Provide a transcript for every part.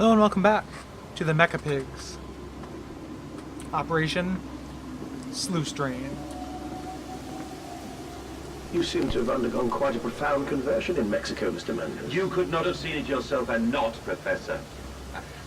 Hello and welcome back to the Mecha Pigs. Operation Sluice Drain. You seem to have undergone quite a profound conversion in Mexico, Mr. Mendes. You could not have seen it yourself and not, Professor.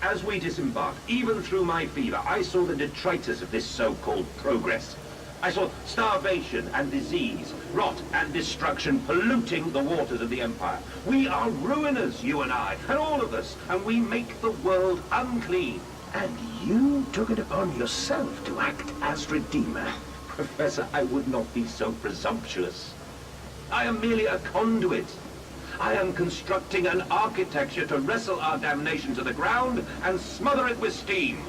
As we disembarked, even through my fever, I saw the detritus of this so-called progress. I saw starvation and disease, rot and destruction polluting the waters of the Empire. We are ruiners, you and I, and all of us, and we make the world unclean. And you took it upon yourself to act as Redeemer. Professor, I would not be so presumptuous. I am merely a conduit. I am constructing an architecture to wrestle our damnation to the ground and smother it with steam.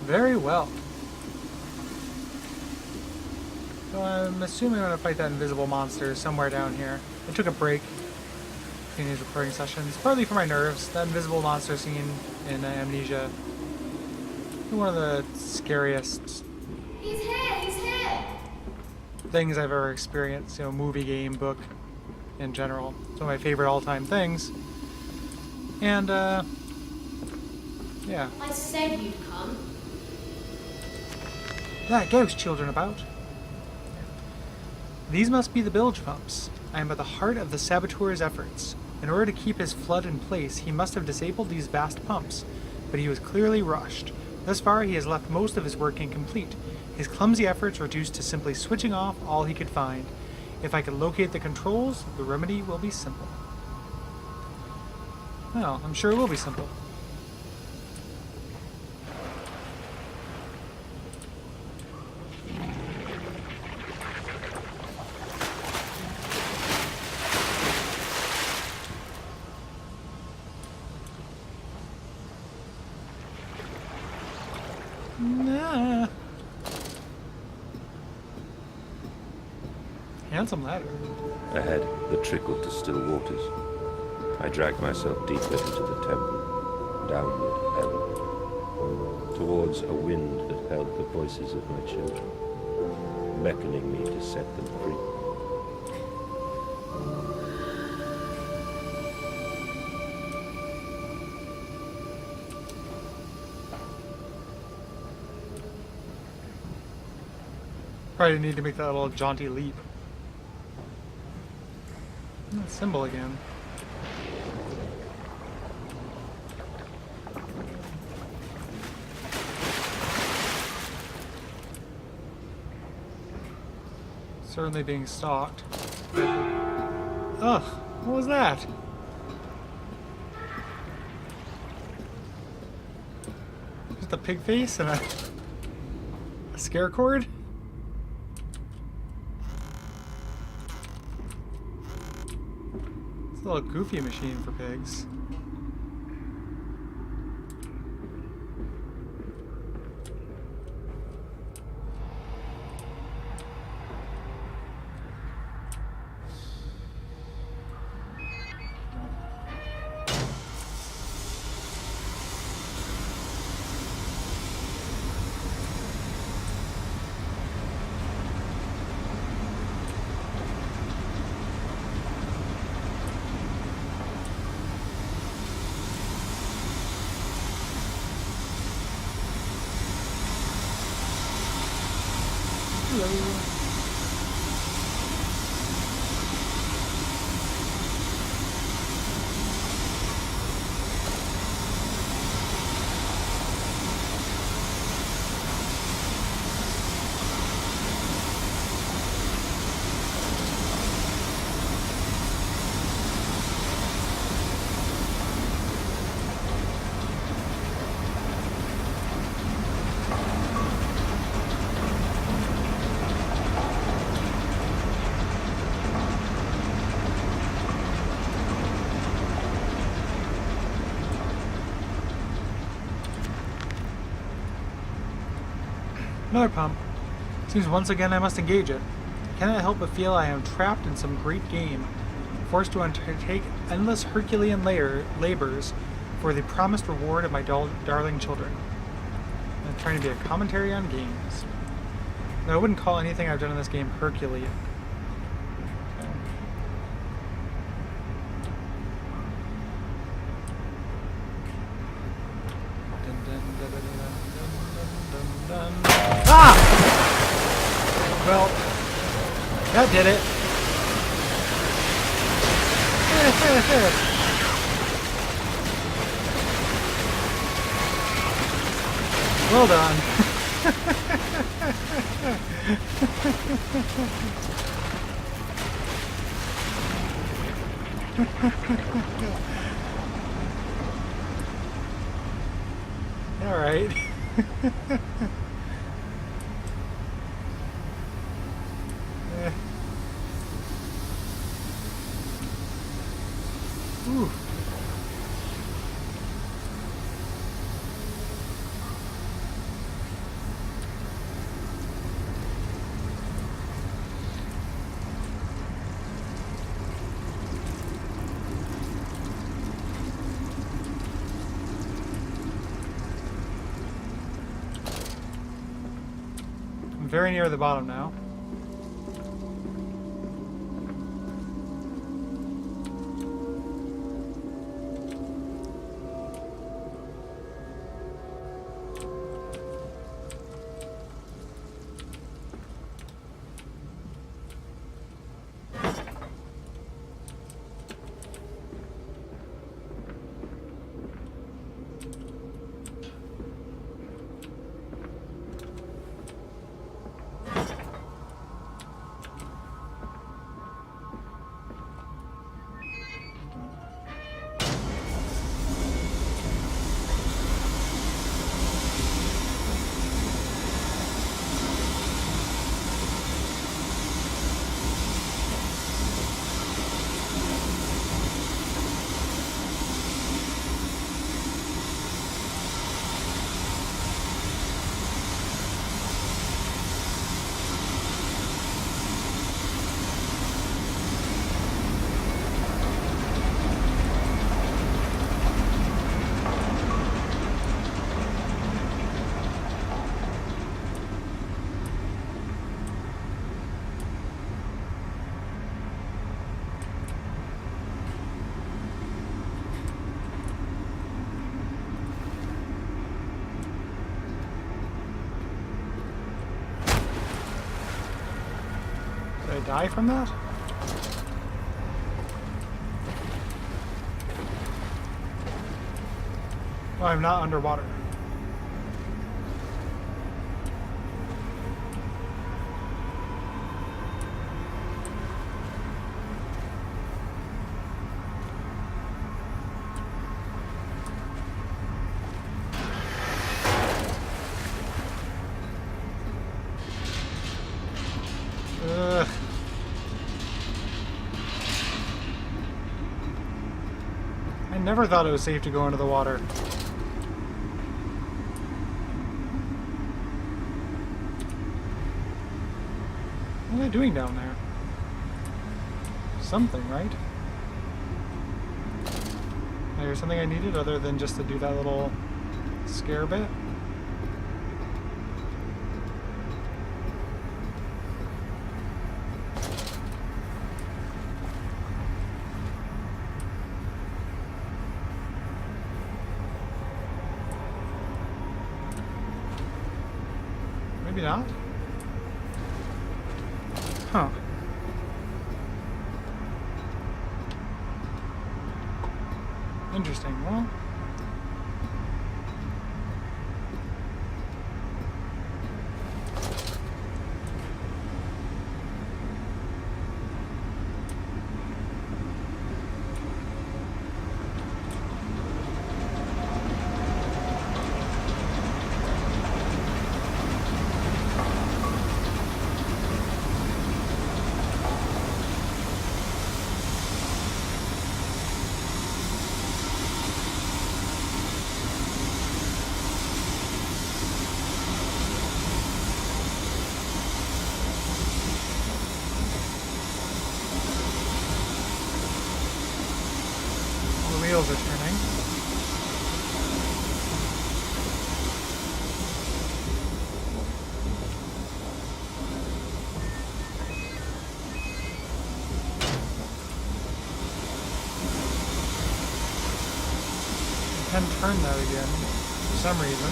Very well. So I'm assuming I'm going to fight that invisible monster somewhere down here. I took a break between these recording sessions, partly for my nerves. That invisible monster scene in Amnesia, one of the scariest He's here! things I've ever experienced. You know, movie, game, book, in general. It's one of my favorite all-time things. And, yeah. I said you'd come. There are ghost children about. These must be the bilge pumps. I am at the heart of the saboteur's efforts. In order to keep his flood in place, he must have disabled these vast pumps, but he was clearly rushed. Thus far, he has left most of his work incomplete. His clumsy efforts reduced to simply switching off all he could find. If I can locate the controls, the remedy will be simple. Well, I'm sure it will be simple. Nah. Handsome ladder. Ahead, the trickle to still waters. I dragged myself deeper into the temple, downward ever, towards a wind that held the voices of my children, beckoning me to set them free. Probably need to make that little jaunty leap. That symbol again. Certainly being stalked. Ugh, what was that? Just a pig face and a scare cord? It's a little goofy machine for pigs. Another pump. Seems once again I must engage it. I cannot help but feel I am trapped in some great game, forced to undertake endless Herculean labors for the promised reward of my darling children. I'm trying to be a commentary on games. No, I wouldn't call anything I've done in this game Herculean. That did it. Well done. All right. Ooh. I'm very near the bottom now. Did I die from that? Oh, I'm not underwater. Ugh. I never thought it was safe to go into the water. What am I doing down there? Something, right? There's something I needed other than just to do that little scare bit? Maybe not? Huh. Interesting. Well, the wheels are turning. I can turn that again for some reason.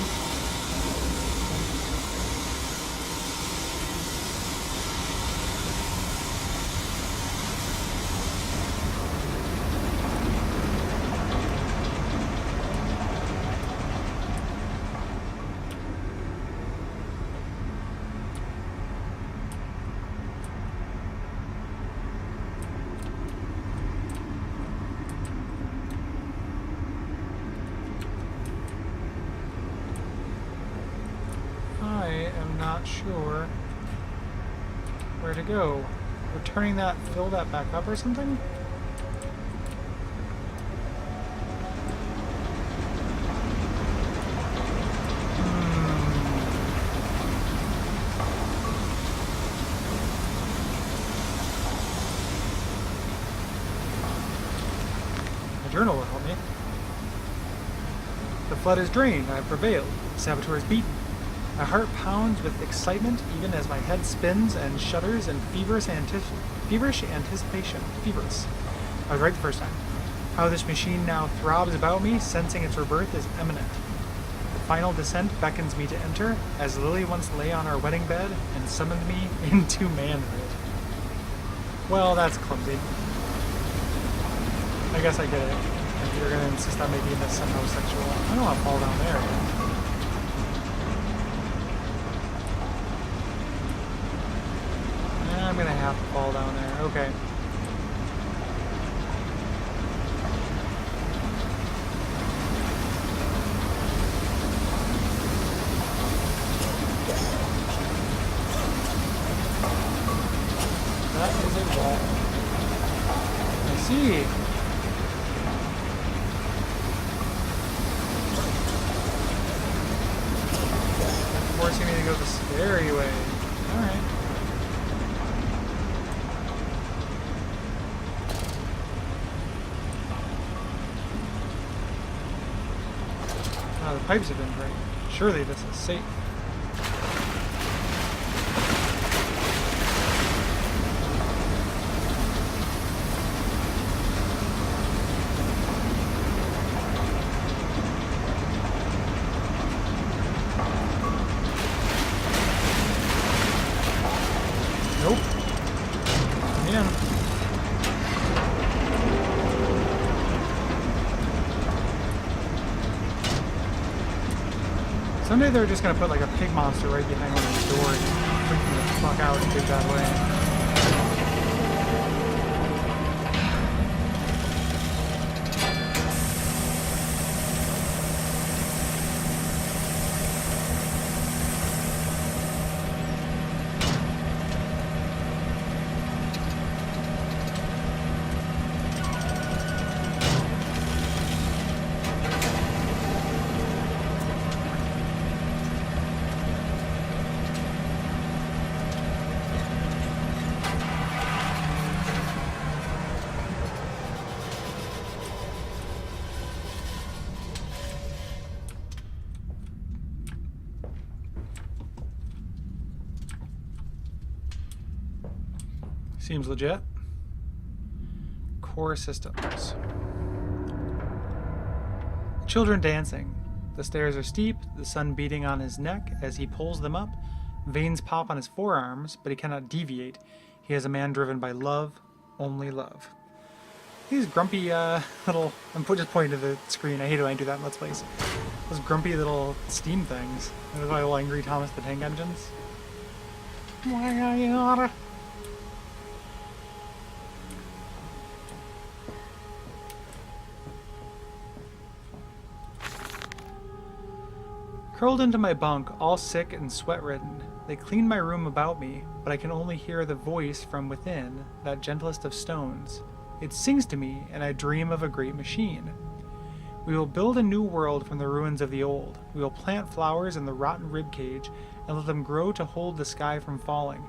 not sure where to go. Returning that, fill that back up or something? A journal will help me. The flood is drained. I have prevailed. The saboteur is beaten. My heart pounds with excitement even as my head spins and shudders in feverish anticipation. Feverish. I was right the first time. How this machine now throbs about me, sensing its rebirth, is imminent. The final descent beckons me to enter, as Lily once lay on our wedding bed and summoned me into manhood. Well, that's clumsy. I guess I get it. If you're going to insist on making this somehow sexual, I don't want to fall down there. I'm going to have to fall down there. Okay. That is a wall. I see. Forcing me to go the scary way. Alright. Ah, the pipes have been great. Surely this is safe. Nope. Man. Someday they're just gonna put like a pig monster right behind one of these doors and freak me the fuck out in a big bad way. Seems legit. Core systems. Children dancing. The stairs are steep, the sun beating on his neck as he pulls them up. Veins pop on his forearms, but he cannot deviate. He is a man driven by love, only love. These grumpy little... I'm just pointing to the screen. I hate it when I do that in Let's Plays. Those grumpy little steam things. Those little angry Thomas the Tank Engines. Why are you not? Curled into my bunk, all sick and sweat-ridden, they clean my room about me, but I can only hear the voice from within, that gentlest of stones. It sings to me, and I dream of a great machine. We will build a new world from the ruins of the old. We will plant flowers in the rotten ribcage, and let them grow to hold the sky from falling.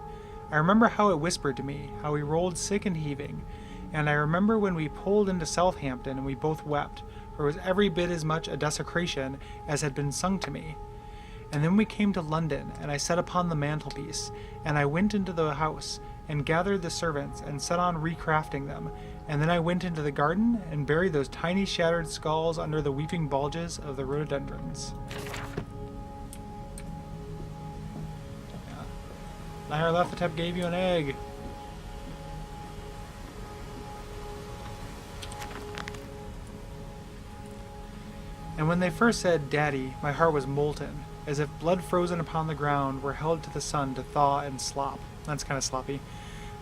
I remember how it whispered to me, how we rolled sick and heaving, and I remember when we pulled into Southampton and we both wept, for it was every bit as much a desecration as had been sung to me. And then we came to London, and I sat upon the mantelpiece, and I went into the house, and gathered the servants, and set on recrafting them, and then I went into the garden, and buried those tiny shattered skulls under the weeping bulges of the rhododendrons. Yeah. Nyarlathotep gave you an egg. And when they first said, "Daddy," my heart was molten, as if blood frozen upon the ground were held to the sun to thaw and slop. That's kind of sloppy.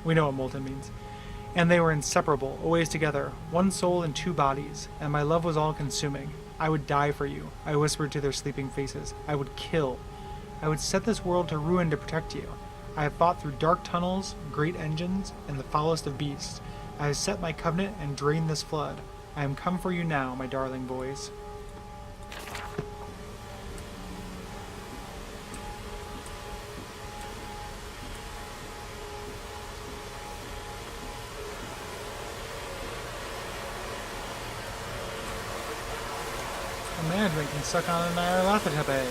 We know what molten means. And they were inseparable, always together, one soul in two bodies, and my love was all-consuming. I would die for you, I whispered to their sleeping faces. I would kill. I would set this world to ruin to protect you. I have fought through dark tunnels, great engines, and the foulest of beasts. I have set my covenant and drained this flood. I am come for you now, my darling boys. Management can suck on an Nyarlathotep egg.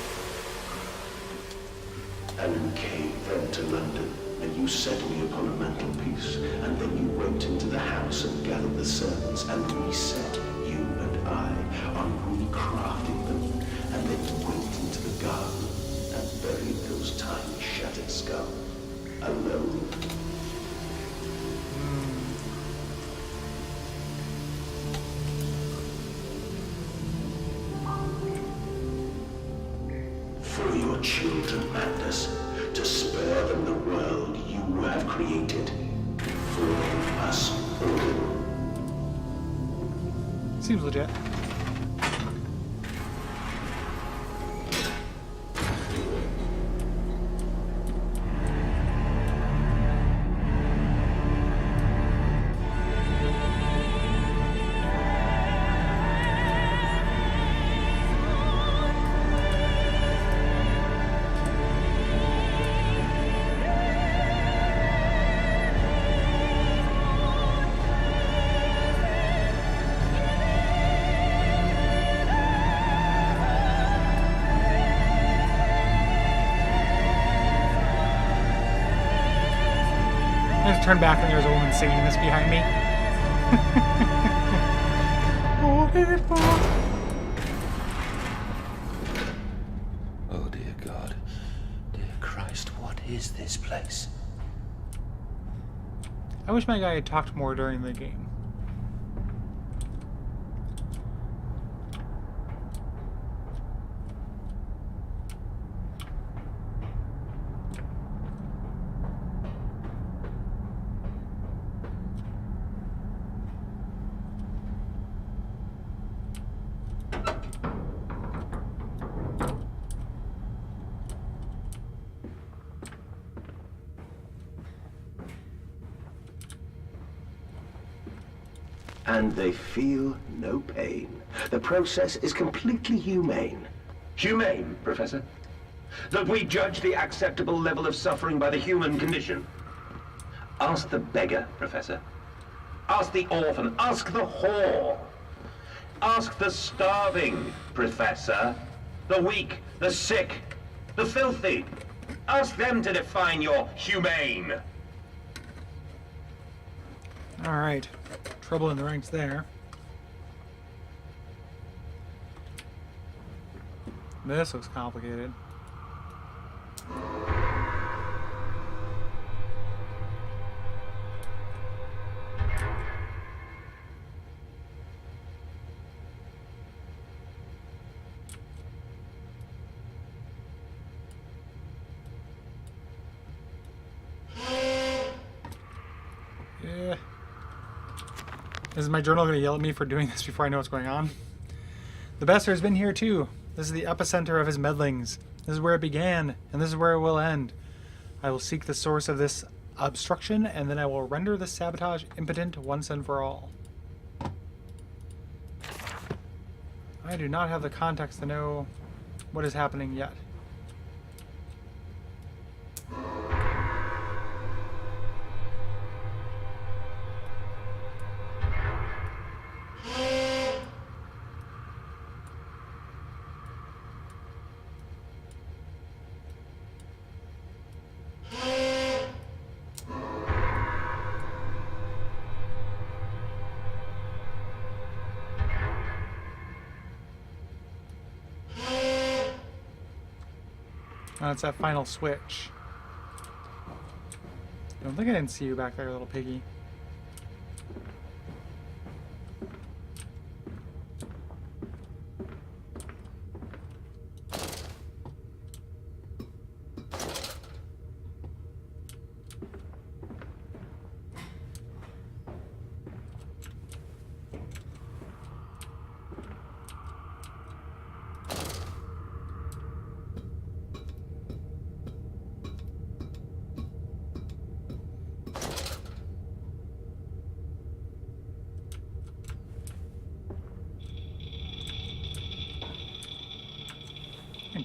And you came then to London, and you set me upon a mental piece, and then you went into the house and gathered the servants, and reset you and I on recrafting them, and then you went into the garden and buried those tiny shattered skulls alone. For your children, Magnus, to spare them the world you have created. For us all. Seems legit. I just turned back and there's a woman singing this behind me. Oh dear God. Dear Christ, what is this place? I wish my guy had talked more during the game. And they feel no pain. The process is completely humane. Humane, Professor? That we judge the acceptable level of suffering by the human condition? Ask the beggar, Professor. Ask the orphan. Ask the whore. Ask the starving, Professor. The weak, the sick, the filthy. Ask them to define your humane. Alright. Trouble in the ranks there. This looks complicated. Yeah. Is my journal going to yell at me for doing this before I know what's going on? The Bester has been here too. This is the epicenter of his meddlings. This is where it began, and this is where it will end. I will seek the source of this obstruction, and then I will render this sabotage impotent once and for all. I do not have the context to know what is happening yet. Oh, it's that final switch. I don't think I didn't see you back there, little piggy.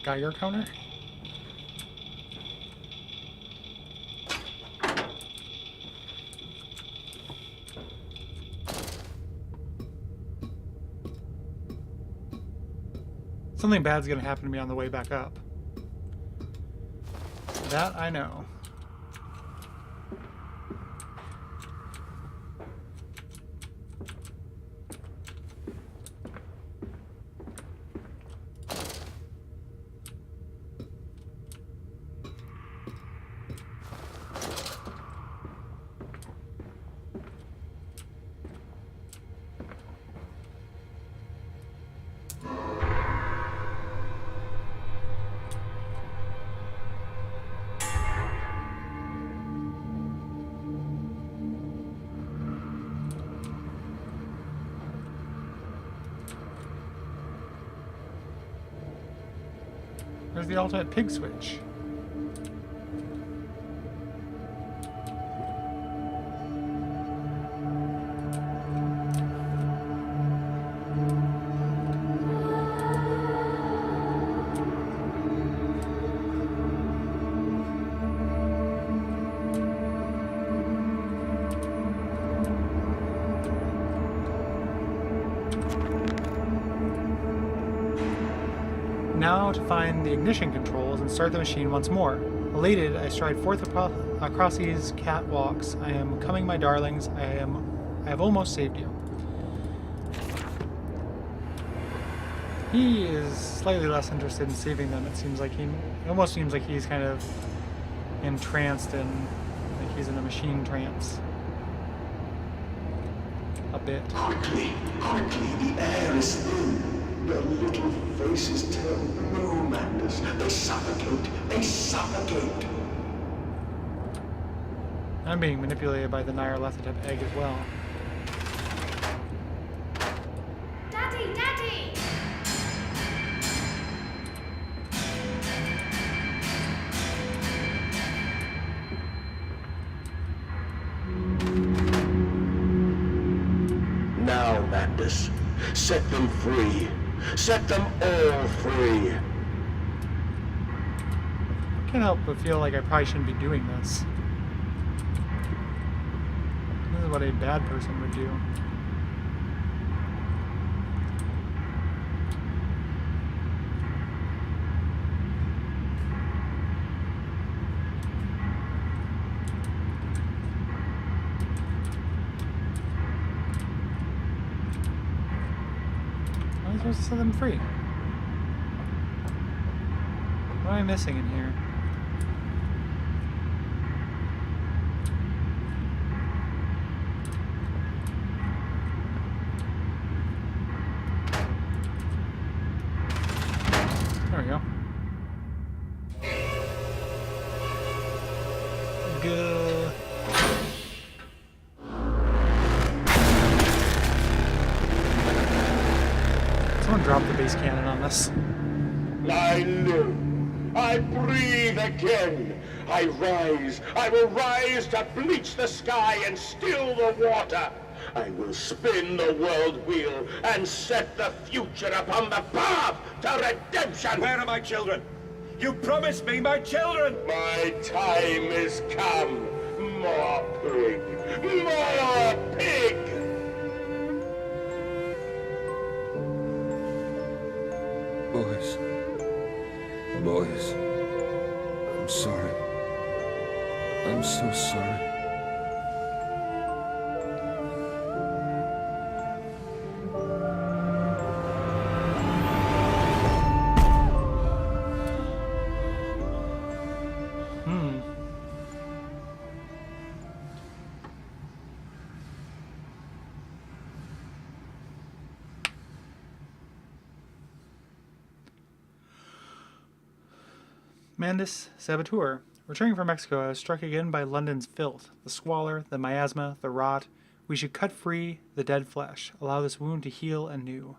Geiger counter? Something bad's gonna happen to me on the way back up. That I know. Where's the ultimate pig switch? Now to find the ignition controls and start the machine once more. Elated, I stride forth across these catwalks. I am coming, my darlings. I have almost saved you. He is slightly less interested in saving them. It almost seems like he's kind of entranced in, like he's in a machine trance. A bit. Quickly, the air is thin. Their little faces turn blue, Mandus. They suffocate. I'm being manipulated by the Nyarlathotep egg as well. Daddy, Daddy! Now, Mandus, set them free. Set them all free. Can't help but feel like I probably shouldn't be doing this. This is what a bad person would do. How am I supposed to set them free? What am I missing in here? There we go. Good. Someone dropped the base cannon on this. I live. I breathe again. I rise. I will rise to bleach the sky and still the water. I will spin the world wheel and set the future upon the path to redemption. Where are my children? You promised me my children! My time is come. More pig. More pig. Boys, I'm sorry. I'm so sorry. Mandus, saboteur. Returning from Mexico, I was struck again by London's filth, the squalor, the miasma, the rot. We should cut free the dead flesh, allow this wound to heal anew.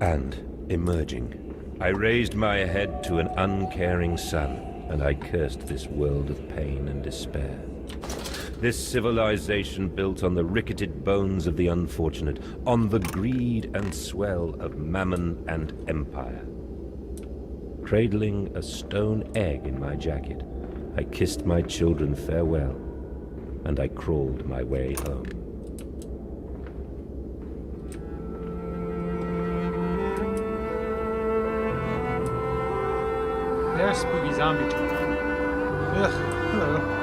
And, emerging, I raised my head to an uncaring sun, and I cursed this world of pain and despair. This civilization built on the ricketed bones of the unfortunate, on the greed and swell of mammon and empire. Cradling a stone egg in my jacket, I kissed my children farewell, and I crawled my way home. There's spooky zombie children. Ugh, hello.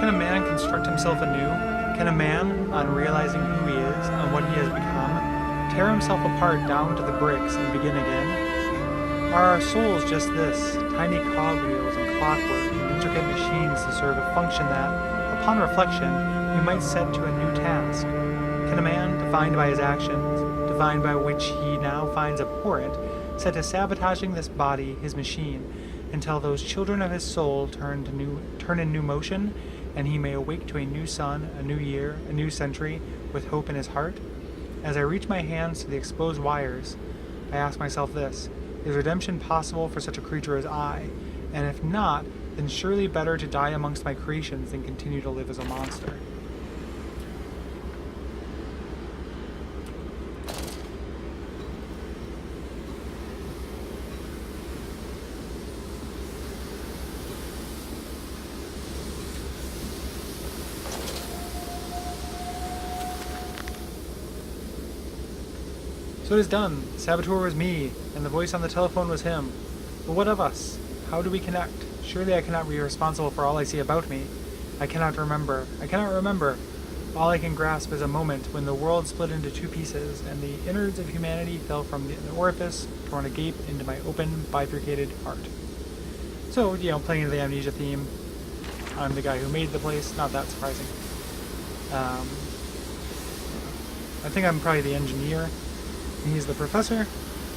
Can a man construct himself anew? Can a man, on realizing who he is, on what he has become, tear himself apart down to the bricks and begin again? Are our souls just this, tiny cogwheels and clockwork and intricate machines to serve a function that, upon reflection, we might set to a new task? Can a man, defined by his actions, defined by which he now finds abhorrent, set to sabotaging this body, his machine, until those children of his soul turn in new motion, and he may awake to a new sun, a new year, a new century, with hope in his heart? As I reach my hands to the exposed wires, I ask myself this: is redemption possible for such a creature as I? And if not, then surely better to die amongst my creations than continue to live as a monster. So it is done. The saboteur was me, and the voice on the telephone was him. But what of us? How do we connect? Surely I cannot be responsible for all I see about me. I cannot remember. All I can grasp is a moment when the world split into two pieces, and the innards of humanity fell from the orifice, torn agape into my open, bifurcated heart. So, playing into the Amnesia theme, I'm the guy who made the place. Not that surprising. I think I'm probably the engineer. He's the professor.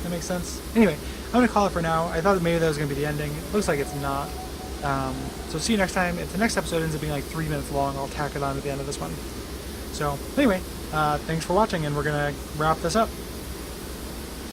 That makes sense. Anyway, I'm going to call it for now. I thought that maybe that was going to be the ending. It looks like it's not. So see you next time. If the next episode ends up being like 3 minutes long, I'll tack it on at the end of this one. So anyway, thanks for watching, and we're going to wrap this up.